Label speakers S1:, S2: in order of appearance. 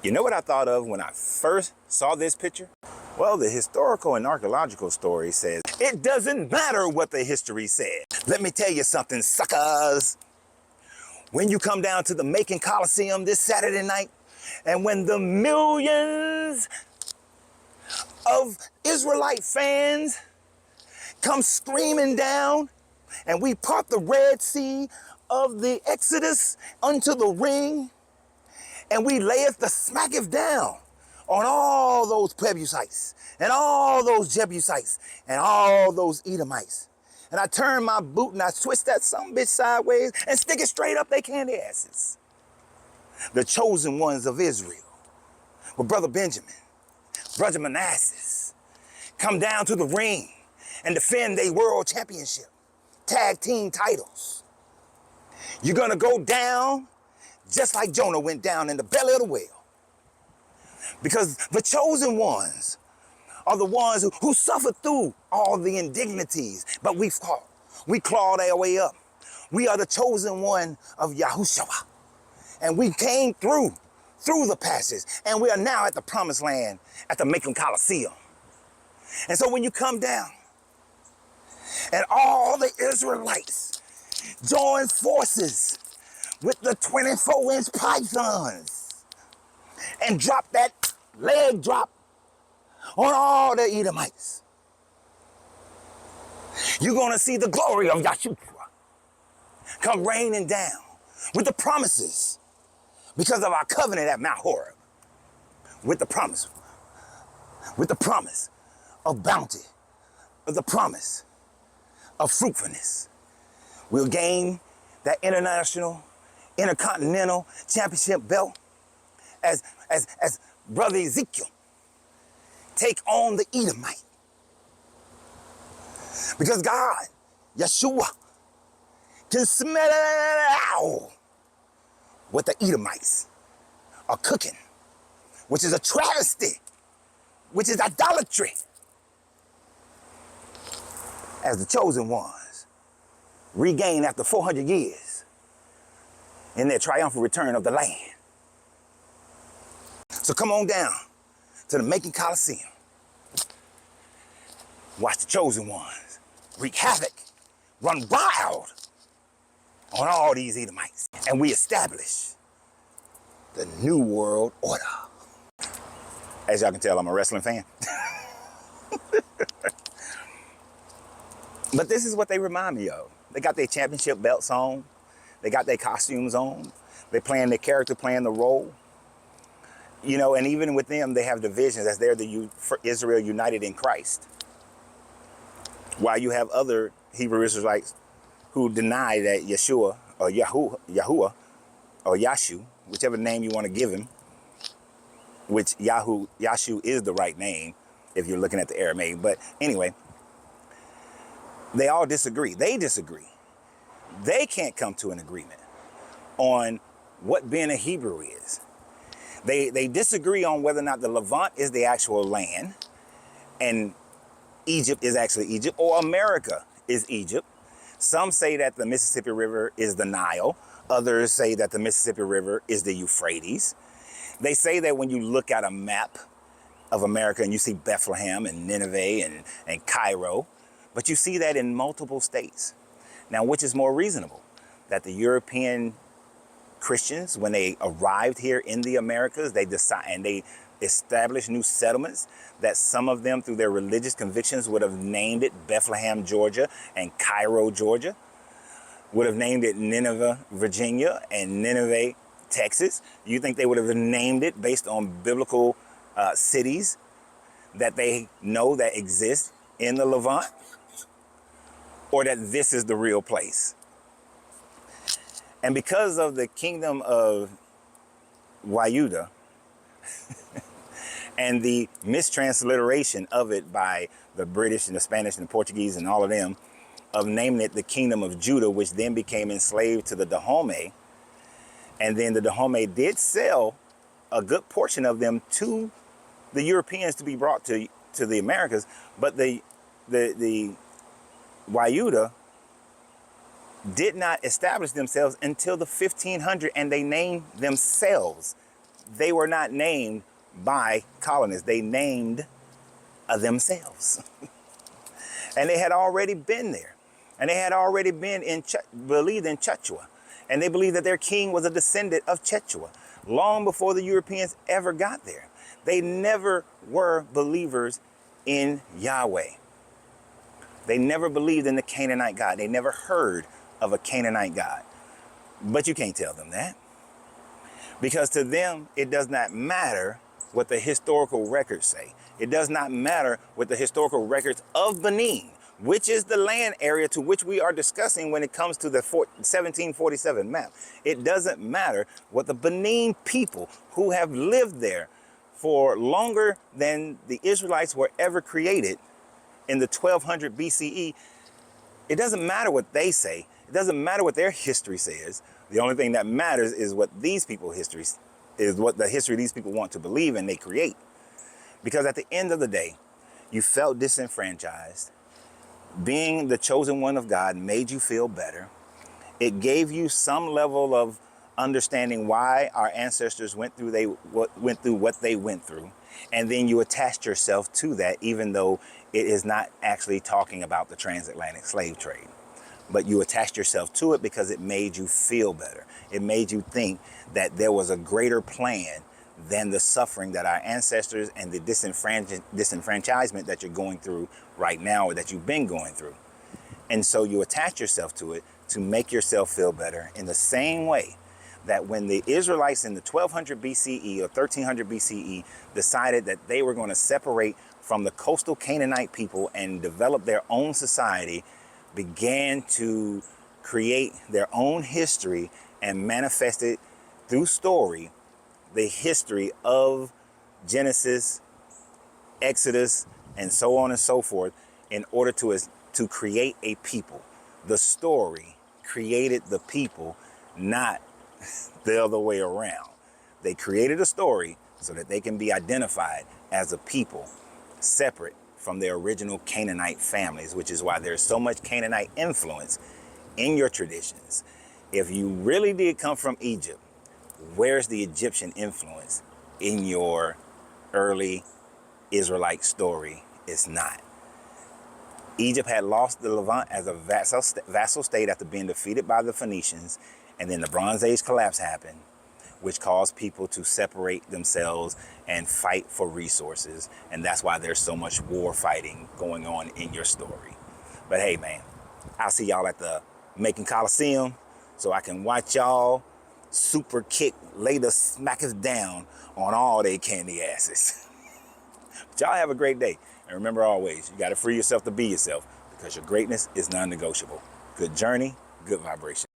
S1: You know what I thought of when I first saw this picture? Well, the historical and archaeological story says, it doesn't matter what the history said. Let me tell you something, suckers. When you come down to the Macon Coliseum this Saturday night, and when the millions of Israelite fans come screaming down, and we part the Red Sea of the Exodus unto the ring, and we layeth the smacketh down on all those Pebusites, and all those Jebusites, and all those Edomites. And I turn my boot and I twist that sumbitch sideways and stick it straight up their candy asses. The chosen ones of Israel, with Brother Benjamin, Brother Manasseh, come down to the ring and defend their world championship, tag team titles. You're gonna go down just like Jonah went down in the belly of the whale. Because the chosen ones are the ones who suffered through all the indignities, but we fought. We clawed our way up. We are the chosen one of Yahushua. And we came through the passage, and we are now at the promised land at the Macon Coliseum. And so when you come down, and all the Israelites join forces with the 24-inch pythons and drop that leg drop on all the Edomites, you're going to see the glory of Yahshua come raining down with the promises because of our covenant at Mount Horeb, with the promise of bounty, with the promise of fruitfulness. We'll gain that intercontinental championship belt as Brother Ezekiel take on the Edomite. Because God, Yeshua, can smell what the Edomites are cooking, which is a travesty, which is idolatry. As the chosen ones regain after 400 years in their triumphal return of the land. So come on down to the Macon Coliseum. Watch the chosen ones wreak havoc, run wild on all these Edomites. And we establish the New World Order. As y'all can tell, I'm a wrestling fan. But this is what they remind me of. They got their championship belts on. They got their costumes on. They're playing their character, playing the role. You know, and even with them, they have divisions as they're for Israel united in Christ. While you have other Hebrew Israelites who deny that Yeshua or Yahuwah or Yashu, whichever name you want to give him, which Yashu is the right name if you're looking at the Aramaic. But anyway, they all disagree. They disagree. They can't come to an agreement on what being a Hebrew is. They disagree on whether or not the Levant is the actual land and Egypt is actually Egypt, or America is Egypt. Some say that the Mississippi River is the Nile. Others say that the Mississippi River is the Euphrates. They say that when you look at a map of America and you see Bethlehem and Nineveh and Cairo, but you see that in multiple states. Now, which is more reasonable? That the European Christians, when they arrived here in the Americas, they decide and they established new settlements, that some of them through their religious convictions would have named it Bethlehem, Georgia, and Cairo, Georgia, would have named it Nineveh, Virginia, and Nineveh, Texas. You think they would have named it based on biblical cities that they know that exist in the Levant? Or that this is the real place? And because of the kingdom of Wayuda and the mistransliteration of it by the British and the Spanish and the Portuguese and all of them, of naming it the kingdom of Judah, which then became enslaved to the Dahomey. And then the Dahomey did sell a good portion of them to the Europeans to be brought to the Americas. But the Wayuda did not establish themselves until the 1500s, and they named themselves they were not named by colonists. They named themselves. And they had already been there. And they had already been believed in Chechua. And they believed that their king was a descendant of Chechua long before the Europeans ever got there. They never were believers in Yahweh. They never believed in the Canaanite God. They never heard of a Canaanite God. But you can't tell them that. Because to them, it does not matter what the historical records say. It does not matter what the historical records of Benin, which is the land area to which we are discussing when it comes to the 1747 map. It doesn't matter what the Benin people who have lived there for longer than the Israelites were ever created in the 1200 BCE. It doesn't matter what they say. It doesn't matter what their history says. The only thing that matters is what these people's history is, what the history these people want to believe and they create. Because at the end of the day, you felt disenfranchised. Being the chosen one of God made you feel better. It gave you some level of understanding why our ancestors went through what they went through. And then you attached yourself to that, even though it is not actually talking about the transatlantic slave trade. But you attached yourself to it because it made you feel better. It made you think that there was a greater plan than the suffering that our ancestors and the disenfranchisement that you're going through right now, or that you've been going through. And so you attach yourself to it to make yourself feel better, in the same way that when the Israelites in the 1200 BCE or 1300 BCE decided that they were going to separate from the coastal Canaanite people and develop their own society, began to create their own history and manifest it through story, the history of Genesis, Exodus, and so on and so forth, in order to create a people. The story created the people, not the other way around. They created a story so that they can be identified as a people separate from their original Canaanite families, which is why there's so much Canaanite influence in your traditions. If you really did come from Egypt, where's the Egyptian influence in your early Israelite story? It's not. Egypt had lost the Levant as a vassal state after being defeated by the Phoenicians, and then the Bronze Age collapse happened, which caused people to separate themselves and fight for resources. And that's why there's so much war fighting going on in your story. But hey, man, I'll see y'all at the Macon Coliseum so I can watch y'all super kick, lay the smackers down on all they candy asses. But y'all have a great day. And remember always, you got to free yourself to be yourself, because your greatness is non-negotiable. Good journey, good vibration.